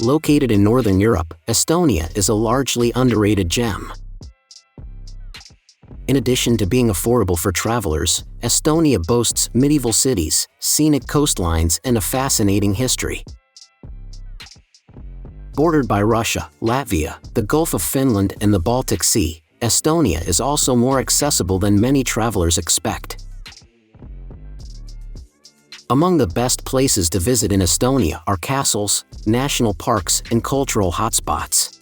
Located in Northern Europe, Estonia is a largely underrated gem. In addition to being affordable for travelers, Estonia boasts medieval cities, scenic coastlines, and a fascinating history. Bordered by Russia, Latvia, the Gulf of Finland, and the Baltic Sea, Estonia is also more accessible than many travelers expect. Among the best places to visit in Estonia are castles, national parks, and cultural hotspots.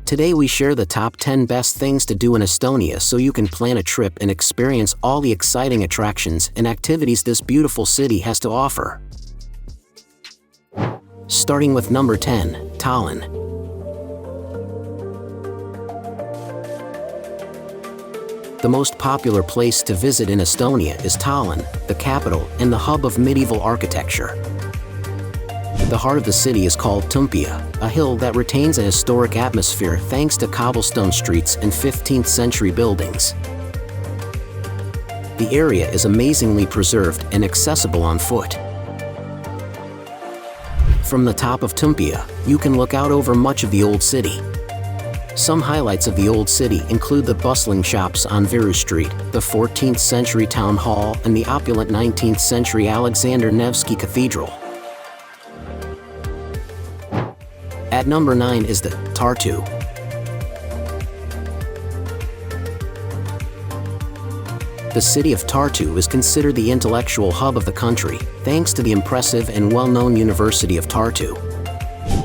Today we share the top 10 best things to do in Estonia so you can plan a trip and experience all the exciting attractions and activities this beautiful city has to offer. Starting with number 10, Tallinn. The most popular place to visit in Estonia is Tallinn, the capital and the hub of medieval architecture. The heart of the city is called Toompea, a hill that retains a historic atmosphere thanks to cobblestone streets and 15th century buildings. The area is amazingly preserved and accessible on foot. From the top of Toompea, you can look out over much of the old city. Some highlights of the old city include the bustling shops on Viru Street, the 14th century town hall, and the opulent 19th century Alexander Nevsky Cathedral. At number 9 is the Tartu. The city of Tartu is considered the intellectual hub of the country, thanks to the impressive and well-known University of Tartu.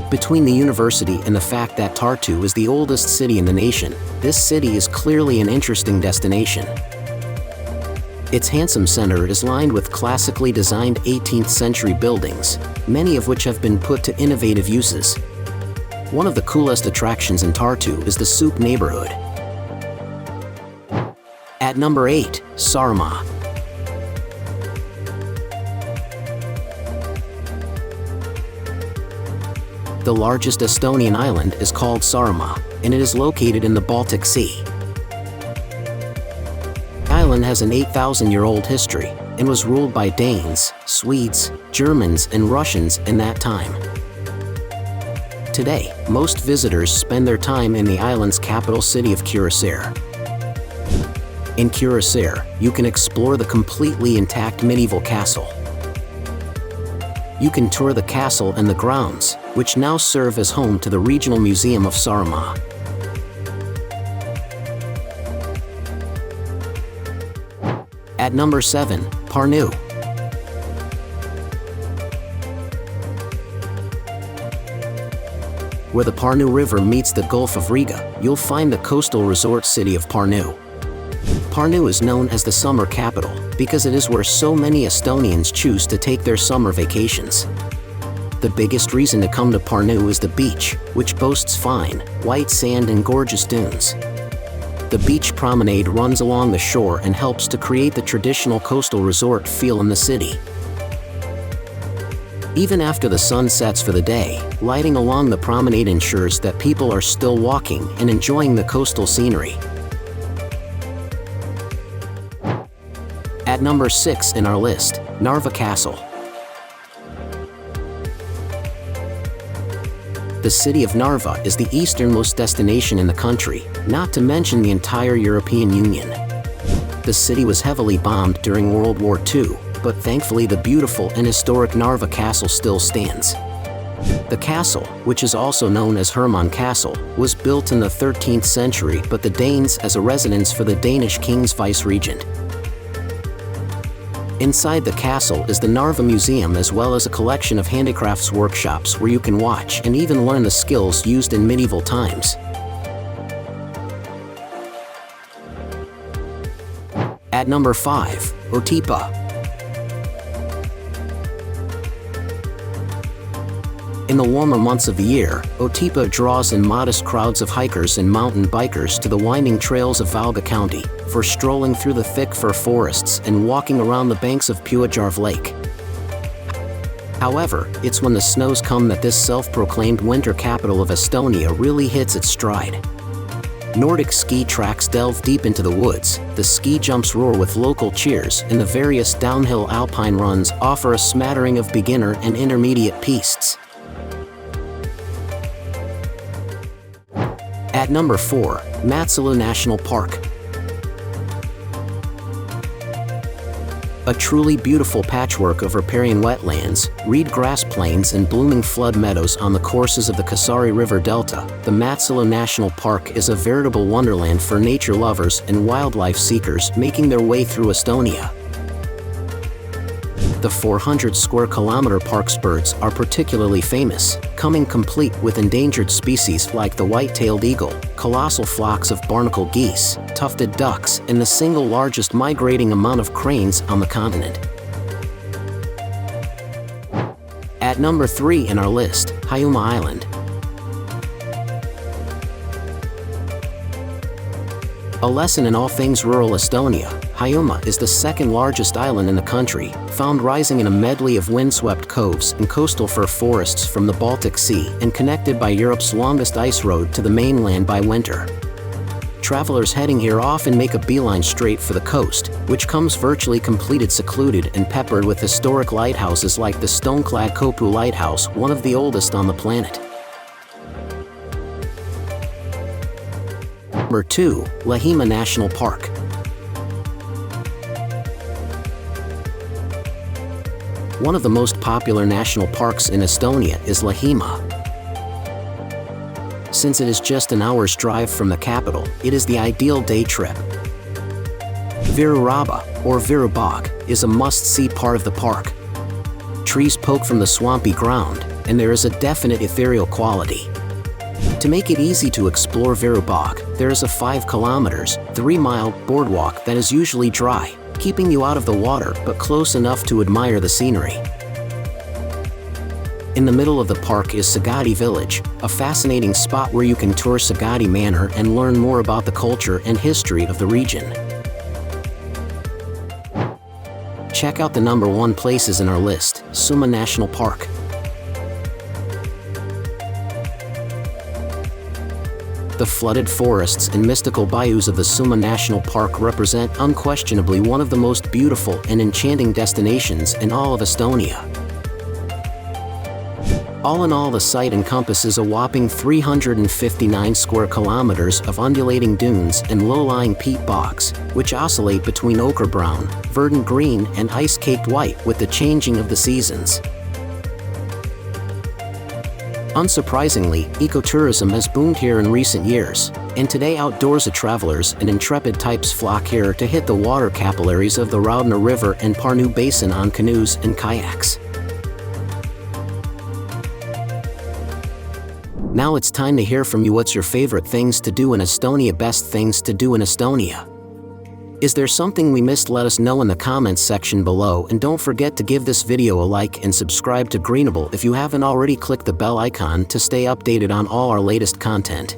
Between the university and the fact that Tartu is the oldest city in the nation, this city is clearly an interesting destination. Its handsome center is lined with classically designed 18th century buildings, many of which have been put to innovative uses. One of the coolest attractions in Tartu is the Souk neighborhood. At number 8, Saaremaa. The largest Estonian island is called Saaremaa, and it is located in the Baltic Sea. The island has an 8,000-year-old history and was ruled by Danes, Swedes, Germans, and Russians in that time. Today, most visitors spend their time in the island's capital city of Kuressaare. In Kuressaare, you can explore the completely intact medieval castle. You can tour the castle and the grounds, which now serve as home to the Regional Museum of Saaremaa. At number 7, Parnu. Where the Parnu River meets the Gulf of Riga, you'll find the coastal resort city of Parnu. Parnu is known as the summer capital because it is where so many Estonians choose to take their summer vacations. The biggest reason to come to Parnu is the beach, which boasts fine, white sand and gorgeous dunes. The beach promenade runs along the shore and helps to create the traditional coastal resort feel in the city. Even after the sun sets for the day, lighting along the promenade ensures that people are still walking and enjoying the coastal scenery. At number 6 in our list, Narva Castle. The city of Narva is the easternmost destination in the country, not to mention the entire European Union. The city was heavily bombed during World War II, but thankfully the beautiful and historic Narva Castle still stands. The castle, which is also known as Hiiumaa Castle, was built in the 13th century but the Danes as a residence for the Danish king's vice-regent. Inside the castle is the Narva Museum as well as a collection of handicrafts workshops where you can watch and even learn the skills used in medieval times. At number 5, Otepaa. In the warmer months of the year, Otepaa draws in modest crowds of hikers and mountain bikers to the winding trails of Valga County for strolling through the thick fir forests and walking around the banks of Puujarv Lake. However, it's when the snows come that this self-proclaimed winter capital of Estonia really hits its stride. Nordic ski tracks delve deep into the woods, the ski jumps roar with local cheers, and the various downhill alpine runs offer a smattering of beginner and intermediate pistes. At number 4, Matsalu National Park. A truly beautiful patchwork of riparian wetlands, reed grass plains and blooming flood meadows on the courses of the Kuressaare River Delta, the Matsalu National Park is a veritable wonderland for nature lovers and wildlife seekers making their way through Estonia. The 400-square-kilometer park's birds are particularly famous, coming complete with endangered species like the white-tailed eagle, colossal flocks of barnacle geese, tufted ducks, and the single largest migrating amount of cranes on the continent. At number 3 in our list, Hiiumaa Island. A lesson in all things rural Estonia, Hiiumaa is the second largest island in the country, found rising in a medley of windswept coves and coastal fir forests from the Baltic Sea and connected by Europe's longest ice road to the mainland by winter. Travelers heading here often make a beeline straight for the coast, which comes virtually completed, secluded and peppered with historic lighthouses like the stone-clad Kopu Lighthouse, one of the oldest on the planet. Number 2, Lahemaa National Park. One of the most popular national parks in Estonia is Lahemaa. Since it is just an hour's drive from the capital, it is the ideal day trip. Viruraba, or Virubog, is a must-see part of the park. Trees poke from the swampy ground, and there is a definite ethereal quality. To make it easy to explore Virubog, there is a 5 kilometers, 3-mile boardwalk that is usually dry, keeping you out of the water but close enough to admire the scenery. In the middle of the park is Sagadi Village, a fascinating spot where you can tour Sagadi Manor and learn more about the culture and history of the region. Check out the number 1 places in our list, Soomaa National Park. The flooded forests and mystical bayous of the Soomaa National Park represent unquestionably one of the most beautiful and enchanting destinations in all of Estonia. All in all, the site encompasses a whopping 359 square kilometers of undulating dunes and low-lying peat bogs, which oscillate between ochre brown, verdant green, and ice-caked white with the changing of the seasons. Unsurprisingly, ecotourism has boomed here in recent years, and today outdoorsy travelers and intrepid types flock here to hit the water capillaries of the Raudna River and Parnu Basin on canoes and kayaks. Now it's time to hear from you. What's your favorite things to do in Estonia? Best things to do in Estonia? Is there something we missed? Let us know in the comments section below, and don't forget to give this video a like and subscribe to Greenable if you haven't already. Click the bell icon to stay updated on all our latest content.